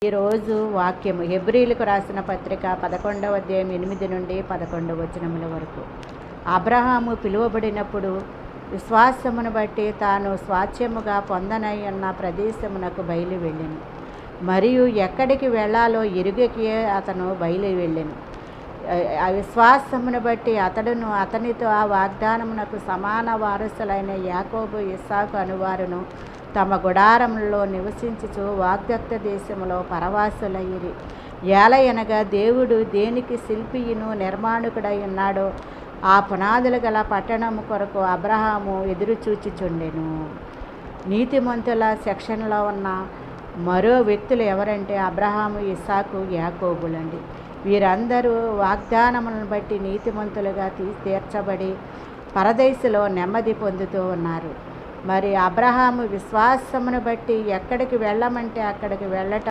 ఈరోజు వాక్యము హెబ్రీలకు రాసిన పత్రిక 11వ అధ్యాయం 8 నుండి 11 వచనముల వరకు. అబ్రహాము పిలువబడినప్పుడు విశ్వాసమును బట్టి తాను స్వాస్థ్యముగా పొందనయ్యున్న ప్రదేశమునకు బయలు వెళ్ళెను, మరియు ఎక్కడికి వెళ్ళాలో ఎరుగకే అతను బయలు వెళ్ళెను. ఆ విశ్వాసమును బట్టి అతడును అతనితో ఆ వాగ్దానమునకు సమాన వారసులైన యాకోబు ఇస్సాకు అనువారును తమ గుడారములలో నివసించుచు వాగ్దత్త దేశములో పరవాసులయ్యిరి. ఏలయనగా దేవుడు దేనికి శిల్పియును నిర్మాణకుడై ఉన్నాడో ఆ పునాదులు గల పట్టణము కొరకు అబ్రహాము ఎదురుచూచుచుండెను. నీతిమంతుల సెక్షన్లో ఉన్న మరో వ్యక్తులు ఎవరంటే అబ్రహాము, ఇస్సాకు, యాకోబులండి. వీరందరూ వాగ్దానములను బట్టి నీతిమంతులుగా తీర్చబడి పరదేశులో నెమ్మది పొందుతూ ఉన్నారు. మరి అబ్రహాము విశ్వాసమును బట్టి ఎక్కడికి వెళ్ళమంటే అక్కడికి వెళ్ళటం